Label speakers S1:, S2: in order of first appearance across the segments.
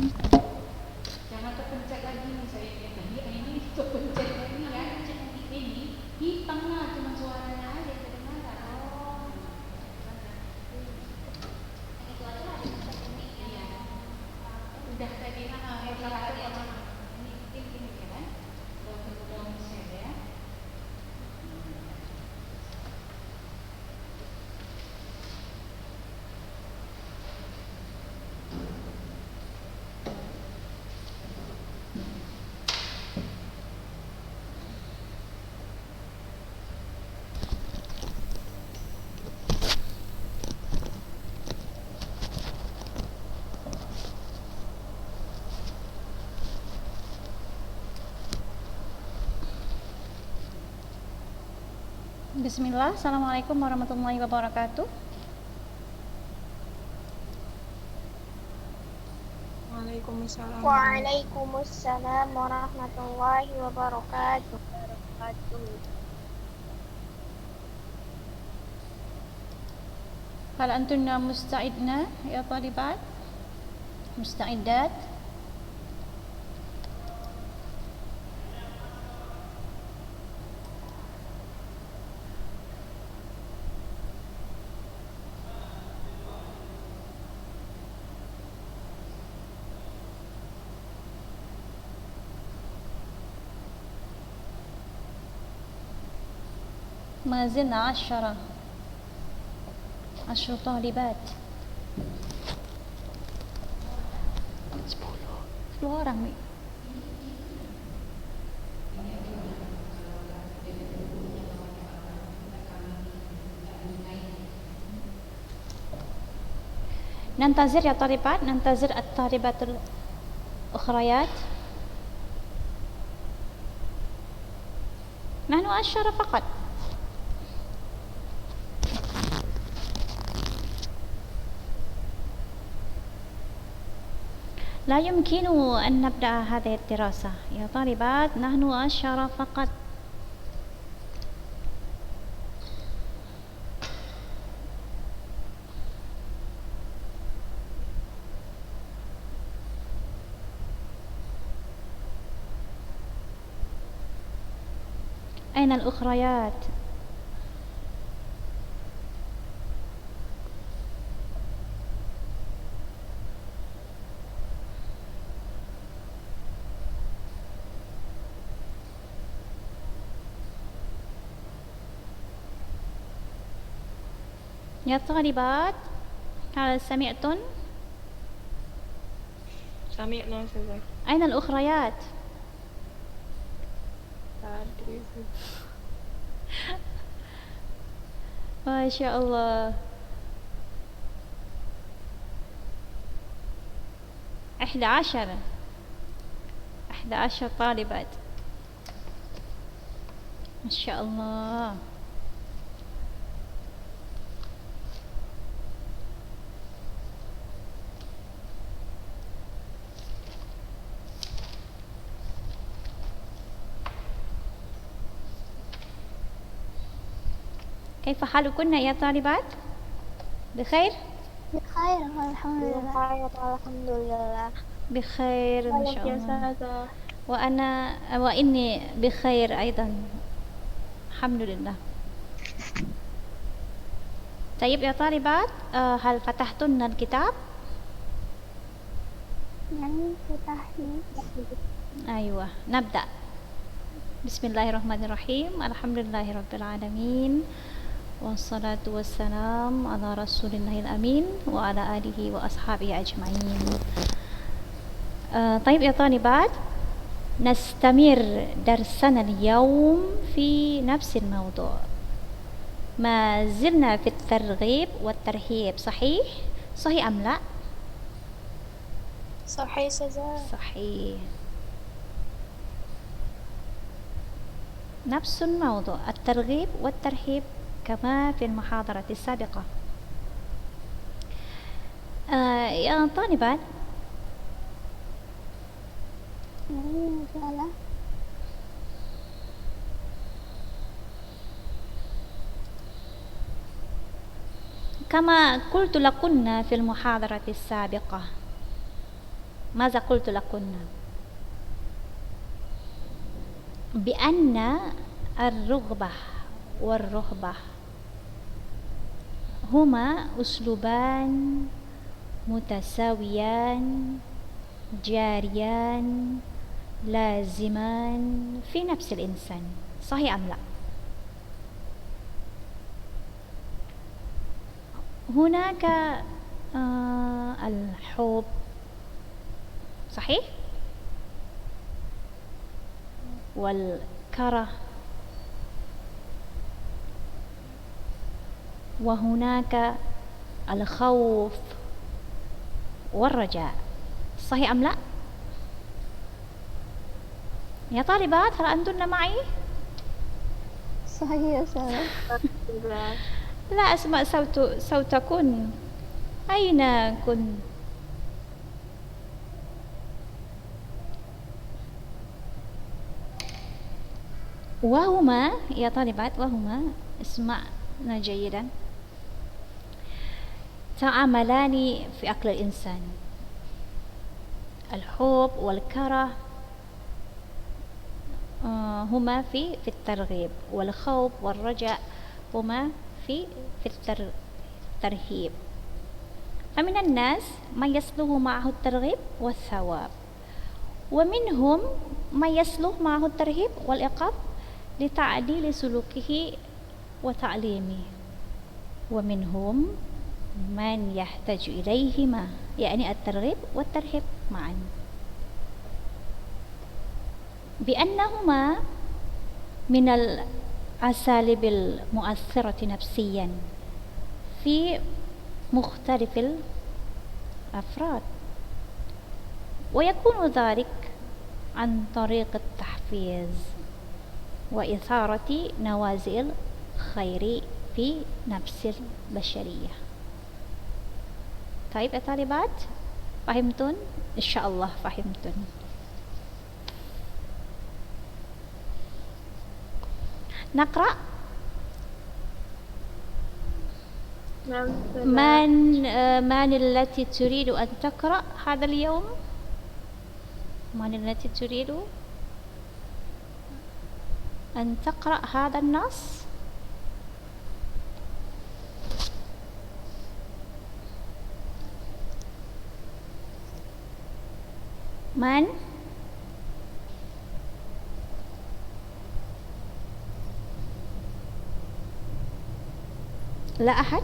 S1: Jangan terpencet lagi nih saya yang tadi ini terpencet lagi ya. Ini hitungnya cuma suaranya aja kedengaran. Oh. Itu aja ada ini. Iya. Udah tadi ini tim ini kan. Udah share ya. Bismillah, Assalamualaikum warahmatullahi wabarakatuh.
S2: Waalaikumsalam warahmatullahi wabarakatuh.
S1: Hal antunna musta'idna ya talibat? Musta'idat? ما زلنا 10 طالبات 10 orang nih. ننتظر يا طالبات، ننتظر الطالبات الأخريات. نحن 10 فقط. لا يمكن أن نبدأ هذه الدراسة يا طالبات، نحن 10 فقط. أين الأخريات؟ يا طالبات، هل سمعتن؟
S3: سمعنا أستاذة.
S1: أين الأخريات؟ ما شاء الله. 11 طالبات ما شاء الله. كيف حالكن يا طالبات؟ بخير؟
S2: بخير الحمد لله.
S1: بخير ما شاء الله. وإني بخير أيضا الحمد لله. طيب يا طالبات، هل فتحتن الكتاب؟ أيوة، نبدأ. بسم الله الرحمن الرحيم. الحمد لله رب العالمين، والصلاة والسلام على رسول الله الأمين وعلى آله وأصحابه أجمعين. طيب يا طالبات، نستمر درسنا اليوم في نفس الموضوع. ما زلنا في الترغيب والترهيب، صحيح؟ صحيح أم لا؟
S2: صحيح سزا.
S1: صحيح. نفس الموضوع، الترغيب والترهيب كما في المحاضرة السابقة. يا طالبات، كما قلت لكن في المحاضرة السابقة، ماذا قلت لكن؟ بأن الرغبة والرهبة هما أسلوبان متساويان جاريان لازمان في نفس الإنسان. صحيح أم لا؟ هناك الحب، صحيح، والكره، وهناك الخوف والرجاء. صحيح أم لا؟ يا طالبات هل أنتن معي؟
S2: صحيح يا سارة.
S1: لا أسمع صوتكن. أين كن؟ وهما يا طالبات، وهما اسمعنا جيدا، تعاملان في عقل الإنسان. الحب والكره هما في الترغيب، والخوف والرجاء هما في الترهيب. فمن الناس من يسلك معه الترغيب والثواب، ومنهم من يسلك معه الترهيب والعقاب لتعديل سلوكه وتعليمه، ومنهم من يحتاج إليهما، يعني الترغيب والترهيب معا، بأنهما من الأساليب المؤثرة نفسيا في مختلف الأفراد، ويكون ذلك عن طريق التحفيز وإثارة نوازل الخير في نفس البشرية. طيب يا طالبات، فهمتن؟ إن شاء الله فهمتن. نقرأ. من التي تريد أن تقرأ هذا اليوم؟ من التي تريد أن تقرأ هذا النص؟ من؟ لا أحد؟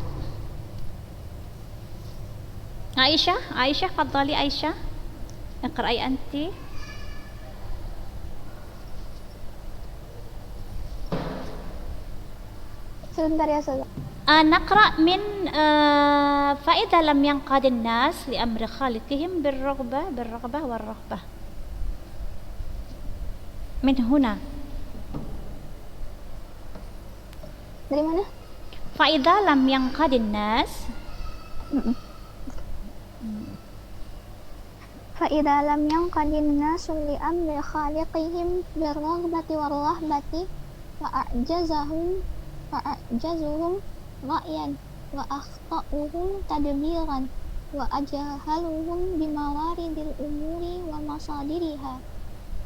S1: عائشة فضلي. عائشة اقرأي أنت.
S2: Sebentar ya Ustazah.
S1: نقرأ من فإذا لم ينقاد الناس لأمر خالقهم بالرغبة والرهبة. من هنا.
S2: Dari mana?
S1: فإذا لم ينقاد الناس
S2: فإذا لم ينقد الناس لأمر خالقهم بالرغبة والرهبة فأعجزهم رأيا وأخطأهم تدبيرا وأجهلهم بموارد الأمور ومصادرها.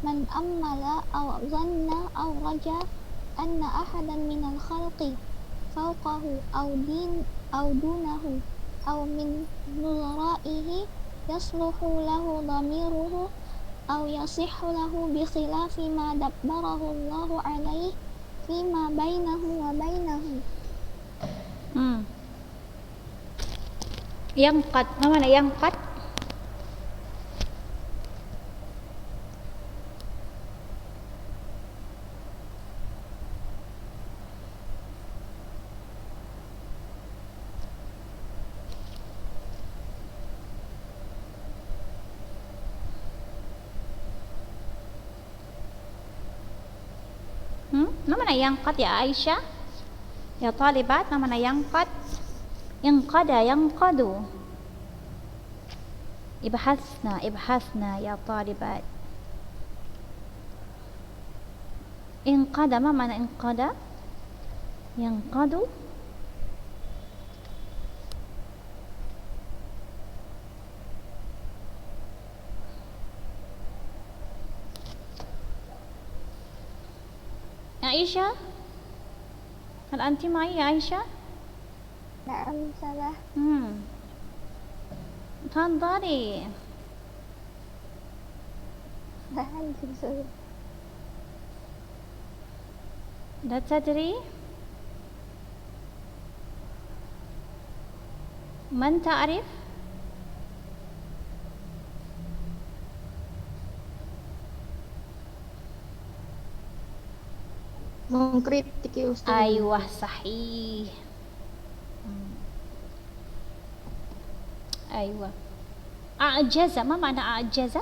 S2: من أمل أو ظن أو رجا أن أحدا من الخلق فوقه أو دونه أو من نظرائه يصلح له ضميره أو يصح له بخلاف ما دبره الله عليه فيما بينه وبينه.
S1: ينقد. ما معنى ينقد؟ ما معنى ينقد يا عائشة؟ يا طالبات، ما معنى ينقد؟ ينقد. ابحثنا يا طالبات. انقد، ما معنى انقد؟ ينقد. عائشة هل أنت معي يا عائشة؟
S2: نعم سامع.
S1: تفضلي.
S2: لا عندي سؤال.
S1: لا تدري؟ من تعرف؟
S2: Mengkritik ya Ustaz.
S1: أيوة صحيح. أيوة. أعجز، ما معنى أعجز؟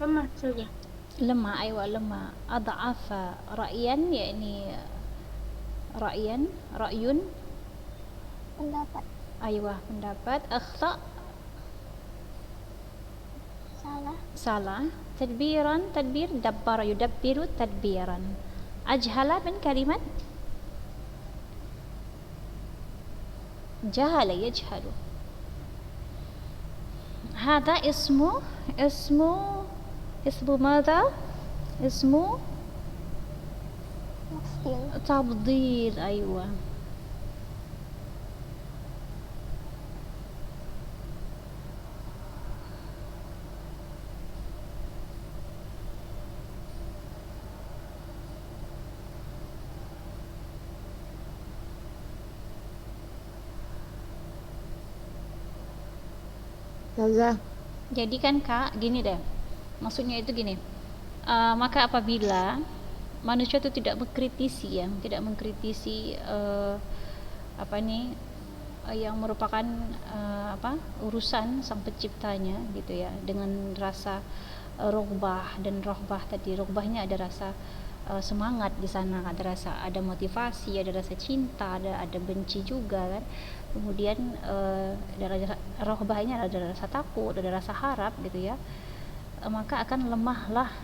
S2: lemah saja.
S1: lemah. أيوة lemah. أضعف رأيا يعني رأي.
S2: Pendapat.
S1: أيوة pendapat. أخطأ salah. تدبير دبر يدبر تدبيرا. أجهل من كلمة جهل يجهل. هذا اسم ماذا؟ اسم تفضيل. أيوة. Jadi kan Kak, gini deh. Maksudnya itu gini. Maka apabila manusia itu tidak mengkritisi yang merupakan urusan sang penciptanya gitu ya, dengan rasa rohbah dan rohbah tadi. Rohbahnya ada rasa semangat di sana, ada motivasi, ada rasa cinta, ada benci juga kan. Kemudian rohbahnya ada rasa takut, ada rasa harap gitu ya. Maka akan lemahlah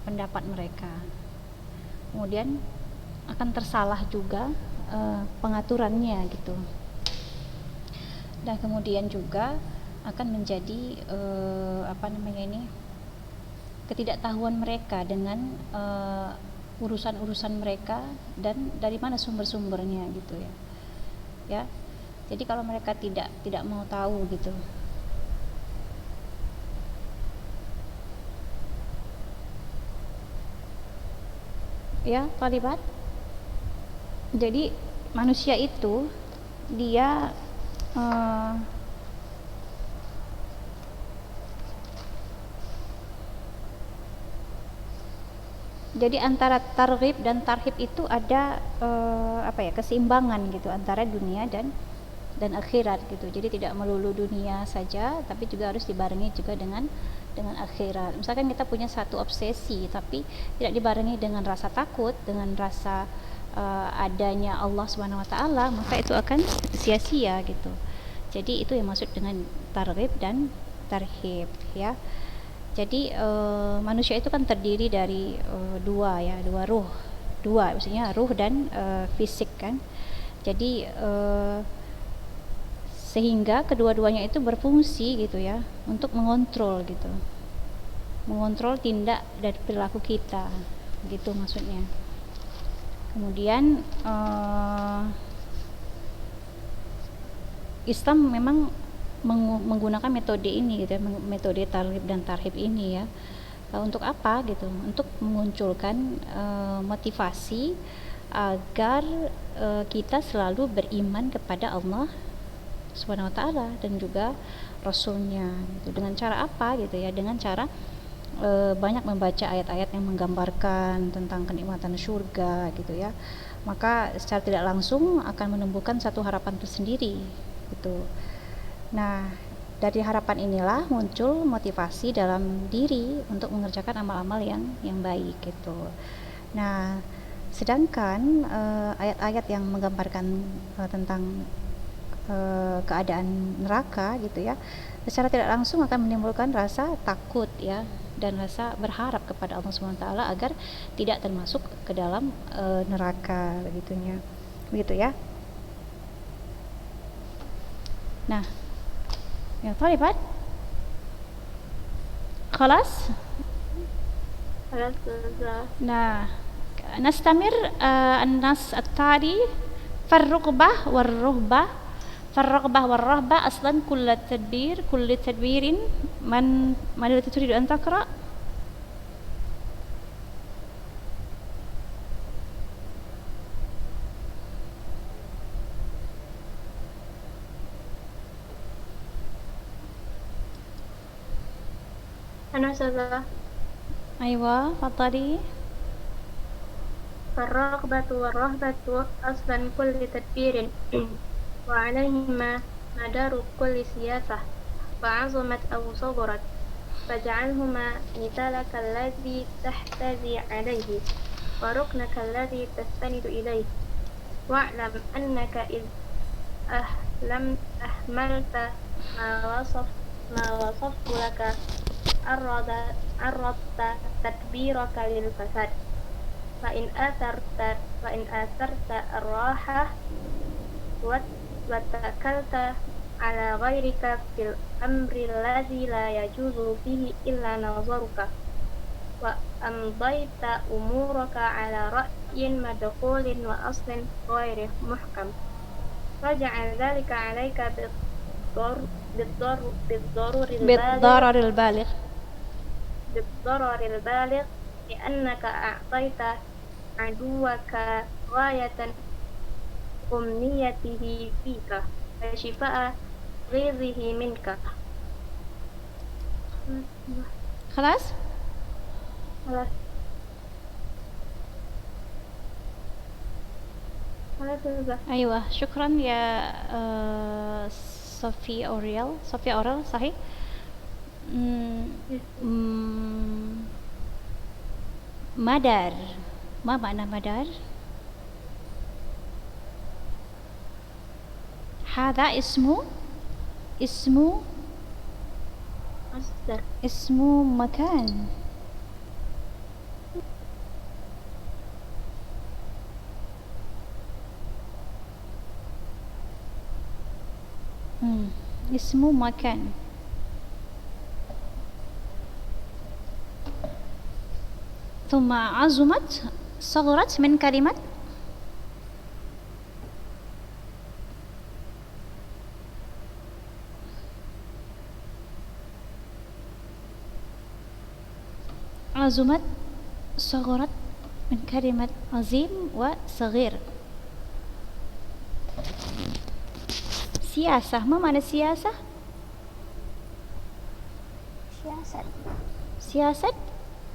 S1: pendapat mereka. Kemudian akan tersalah juga pengaturannya gitu. Dan kemudian juga akan menjadi ketidaktahuan mereka dengan urusan-urusan mereka dan dari mana sumber-sumbernya gitu ya. Ya. Jadi kalau mereka tidak mau tahu gitu. Ya, talibat. Jadi manusia itu dia jadi antara targhib dan tarhib itu ada keseimbangan gitu antara dunia dan akhirat gitu. Jadi tidak melulu dunia saja, tapi juga harus dibarengi juga dengan akhirat. Misalkan kita punya satu obsesi tapi tidak dibarengi dengan rasa takut, dengan rasa adanya Allah Subhanahu wa taala, maka itu akan sia-sia gitu. Jadi itu yang maksud dengan targhib dan tarhib ya. Jadi manusia itu kan terdiri dari dua ruh, maksudnya ruh dan fisik kan. Jadi sehingga kedua-duanya itu berfungsi gitu ya untuk mengontrol tindak dan perilaku kita gitu maksudnya. Kemudian Islam memang menggunakan metode ini gitu ya, metode targhib dan tarhib ini ya. Untuk apa gitu? Untuk memunculkan motivasi agar kita selalu beriman kepada Allah Subhanahu wa taala dan juga Rasulnya gitu. Dengan cara apa gitu ya? Dengan cara banyak membaca ayat-ayat yang menggambarkan tentang kenikmatan surga gitu ya. Maka secara tidak langsung akan menumbuhkan satu harapan tersendiri gitu. Nah, dari harapan inilah muncul motivasi dalam diri untuk mengerjakan amal-amal yang baik gitu. Nah, sedangkan ayat-ayat yang menggambarkan tentang keadaan neraka gitu ya, secara tidak langsung akan menimbulkan rasa takut ya dan rasa berharap kepada Allah SWT agar tidak termasuk ke dalam neraka begitu ya. Nah, ya طالبات خلاص.
S2: خلاص أستاذة.
S1: Nah, نستمر. النص التالي فالرغبة والرهبة. فالرغبة والرهبة أصلا كل تدبير من التي تريد أن تقرأ؟
S2: أنا أستاذة.
S1: أيوة تفضلي.
S2: فالرغبة والرهبة أصلا كل تدبير وعليهما مدار كل سياسة وعظمت أو صغرت فاجعلهما مثالك الذي تحتذي عليه وركنك الذي تستند إليه واعلم أنك إذ أهملت ما وصفت لك عرضت تدبيرك للفساد فإن آثرت الراحة واتكلت على غيرك في الأمر الذي لا يجوز فيه إلا نظرك وأمضيت أمورك على رأي مدخول وأصل غير محكم فاجعل ذلك عليك بالضرر البالغ لأنك أعطيت عدوك غاية أمنيته فيك وشفاء غيظه منك.
S1: خلاص. أيوة شكرا يا صفي أوريل صحيح. مدار، ما معنى مدار؟ هذا اسم مكان. اسم مكان. ثم عظمت صغرت من كلمة عظمت صغرت من كلمة عظيم وصغير. سياسة، ما معنى سياسة؟ Siasat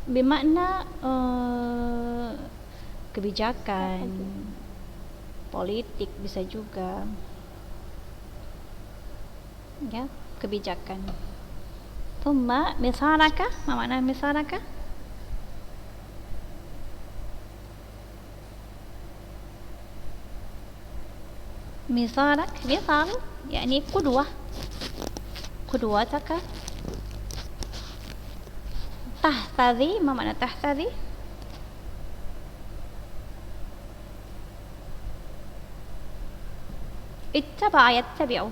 S1: bermakna kebijakan, politik bisa juga, ya, kebijakan. Thumma misalaka, ma makna misalaka? Misal yakni قدوتك. تحتذي، ما معنى تحتذي؟ اتبع يتبع،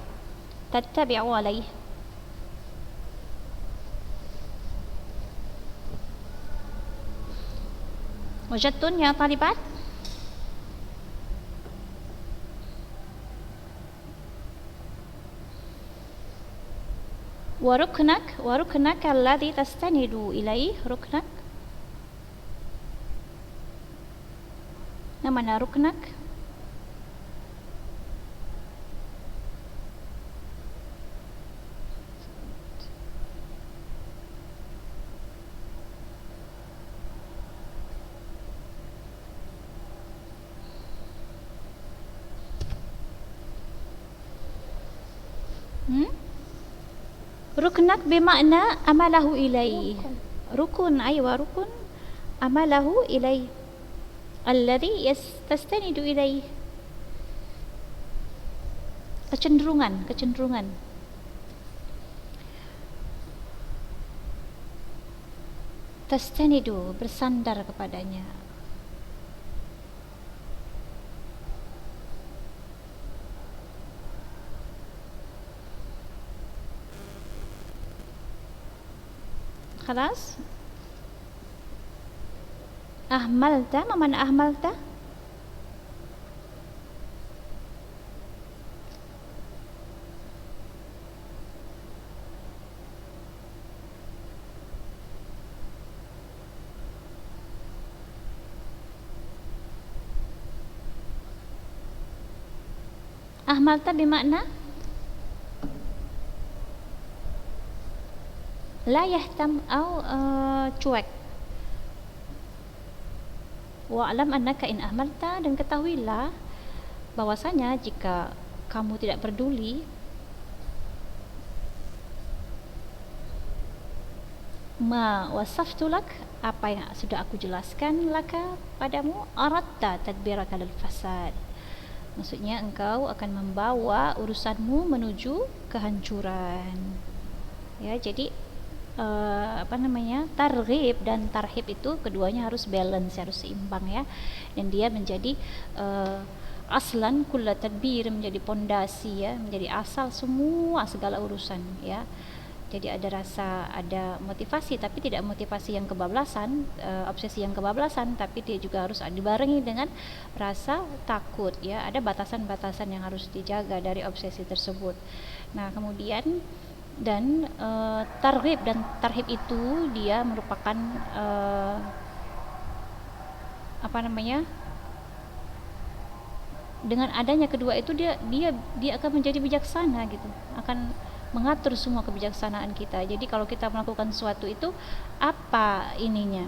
S1: تتبع عليه. وجدتن يا طالبات؟ وركنك الذي تستند إليه. ركنك ما معنى ركنك؟ ركنك بمعنى أمله إليه. ركن، أيوة ركن أمله إليه الذي تستند إليه. kecenderungan tastanidu, bersandar kepadanya. Khalas? Ahmalta, ma mana ahmalta? Ahmalta bermakna la yahtam atau cuek. Wa'lam annaka in ahmalta, dan ketahuilah bahwasanya jika kamu tidak peduli ma wasaftu lak, apa yang sudah aku jelaskan laka padamu, aratta tadbiraka lil fasad, maksudnya engkau akan membawa urusanmu menuju kehancuran. Ya, jadi targhib dan tarhib itu keduanya harus balance, harus seimbang ya, dan dia menjadi aslan kulla tadbir, menjadi pondasi ya, menjadi asal semua segala urusan ya. Jadi ada motivasi, tapi tidak motivasi yang kebablasan, obsesi yang kebablasan, tapi dia juga harus dibarengi dengan rasa takut ya. Ada batasan-batasan yang harus dijaga dari obsesi tersebut. Nah, kemudian dan targhib dan tarhib itu dia merupakan dengan adanya kedua itu dia akan menjadi bijaksana gitu, akan mengatur semua kebijaksanaan kita. Jadi kalau kita melakukan sesuatu itu apa ininya,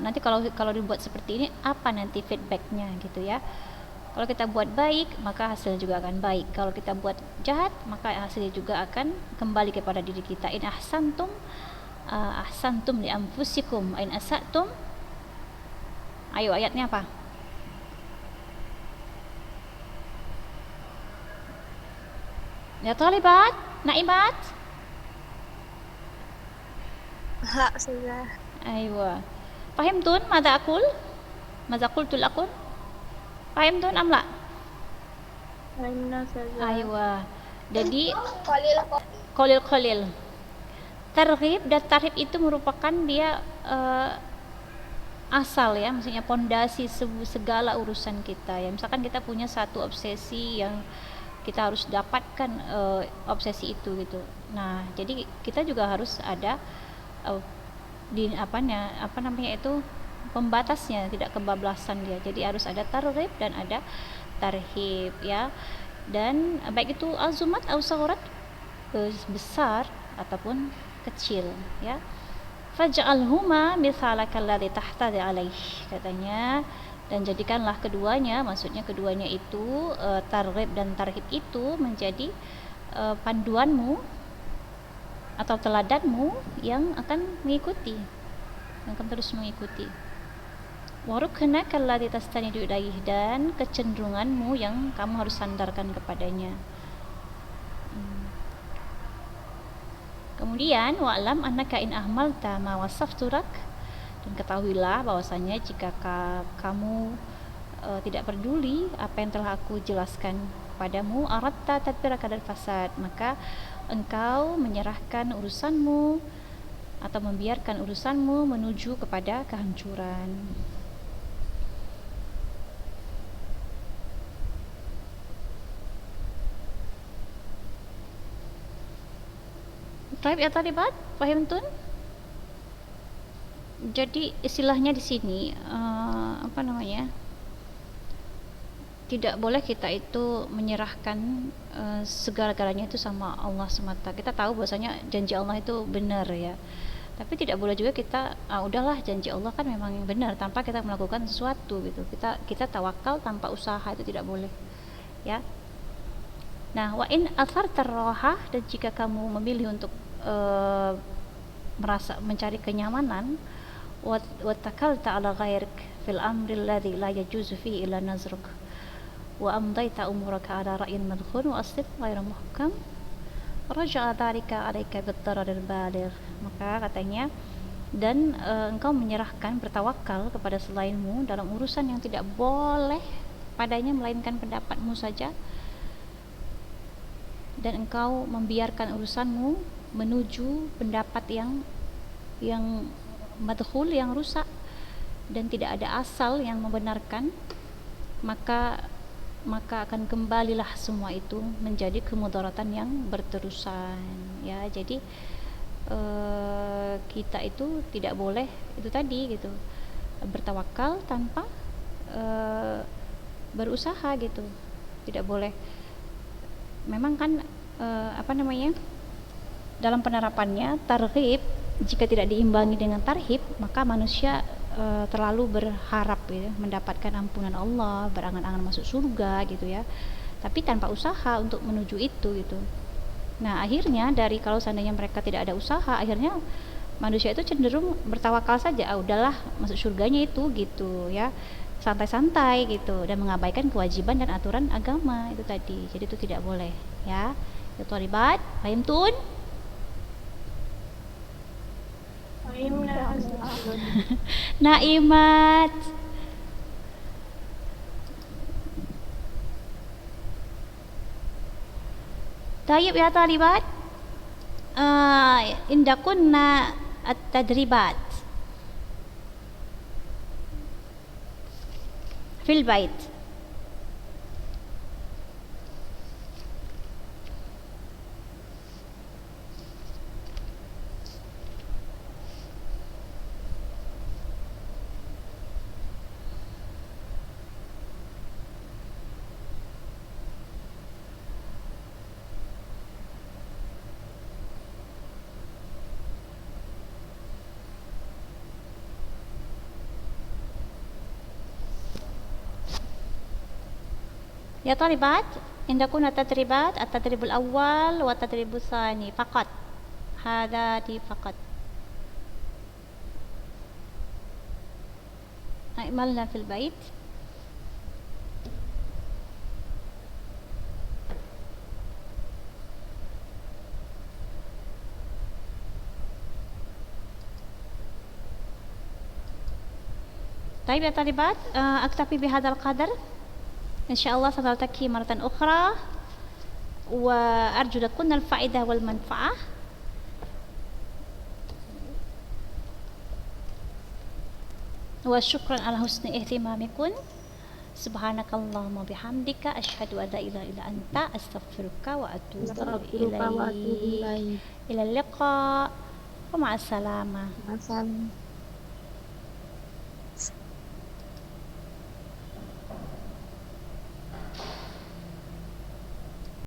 S1: nanti kalau dibuat seperti ini apa nanti feedbacknya gitu ya. Kalau kita buat baik, maka hasilnya juga akan baik. Kalau kita buat jahat, maka hasilnya juga akan kembali kepada diri kita. In ahsantum ahsantum li anfusikum, in asatum. Ayo ayatnya apa? Ya talibat, naibat.
S2: لا أستاذة.
S1: Aywa. Fahimtun madza aqul? Madza qultu lakum? Fahimtun am la?
S2: فهمنا أستاذة.
S1: Aywa. Jadi
S2: قليل
S1: qalil. Targhib dan tarhib itu merupakan dia asal ya, maksudnya pondasi segala urusan kita ya. Misalkan kita punya satu obsesi yang kita harus dapatkan obsesi itu gitu. Nah, jadi kita juga harus ada pembatasnya, tidak kebablasan dia. Jadi harus ada targhib dan ada tarhib ya. Dan baik itu azumat atau sahurat, besar ataupun kecil ya. Faj'alhuma mithalaka alladhi tahtadi alaih, katanya, dan jadikanlah keduanya, maksudnya keduanya itu targhib dan tarhib itu menjadi panduanmu atau teladanmu yang akan mengikuti, yang akan terus mengikuti. Wa ruknaka alladhi tastanidu ilaih, dan kecenderunganmu yang kamu harus sandarkan kepadanya. Kemudian wa'lam annaka in ahmalta ma wasaftu lak, dan ketahuilah bahwasanya jika kamu tidak peduli apa yang telah aku jelaskan kepadamu, aratta tadbiraka lil fasad, maka engkau menyerahkan urusanmu atau membiarkan urusanmu menuju kepada kehancuran. Taib ya talibat, fahimtun? Jadi istilahnya di sini tidak boleh kita itu menyerahkan segala-galanya itu sama Allah semata. Kita tahu bahwasanya janji Allah itu benar ya, tapi tidak boleh juga kita udahlah janji Allah kan memang yang benar tanpa kita melakukan sesuatu gitu. Kita tawakal tanpa usaha, itu tidak boleh ya. Nah, wa in athartar rohah, dan jika kamu memilih untuk merasa mencari kenyamanan, wa takalta ala ghairik fil amri alladhi la yajuzu fihi illa nazruk, wa amdaita umuraka ala ra'yin madkhun wa aslib ghairu muhkam, raja'a dhalika alaika bid-dararil baligh. Maka katanya, dan engkau menyerahkan, bertawakal kepada selainmu dalam urusan yang tidak boleh padanya melainkan pendapatmu saja, dan engkau membiarkan urusanmu menuju pendapat yang madkhul, yang rusak dan tidak ada asal yang membenarkan, maka akan kembalilah semua itu menjadi kemudaratan yang berterusan ya. Jadi kita itu tidak boleh itu tadi gitu, bertawakal tanpa berusaha gitu. Tidak boleh. Memang kan dalam penerapannya targhib jika tidak diimbangi dengan tarhib, maka manusia terlalu berharap ya, mendapatkan ampunan Allah, berangan-angan masuk surga gitu ya, tapi tanpa usaha untuk menuju itu gitu. Nah akhirnya dari kalau seandainya mereka tidak ada usaha, akhirnya manusia itu cenderung bertawakal saja, udahlah masuk surganya itu gitu ya, santai-santai gitu, dan mengabaikan kewajiban dan aturan agama itu tadi. Jadi itu tidak boleh ya. Ya thalibat, paham tun? Naimat. Tayyib ya talibat. Inda kunna at-tadribat fil bait. Ya طالبات إن تكون التدريبات التدريب الأول والتدريب الثاني فقط هذا دي فقط أعملنا في البيت. طيب يا طالبات أكتفي بهذا القدر. إن شاء الله سنلتقي مرة أخرى وأرجو لكم الفائدة والمنفعة. وشكرا على حسن اهتمامكم. سبحانك اللهم وبحمدك أشهد أن لا إله إلا أنت أستغفرك وأتوب إليك. إلى اللقاء ومع السلامة.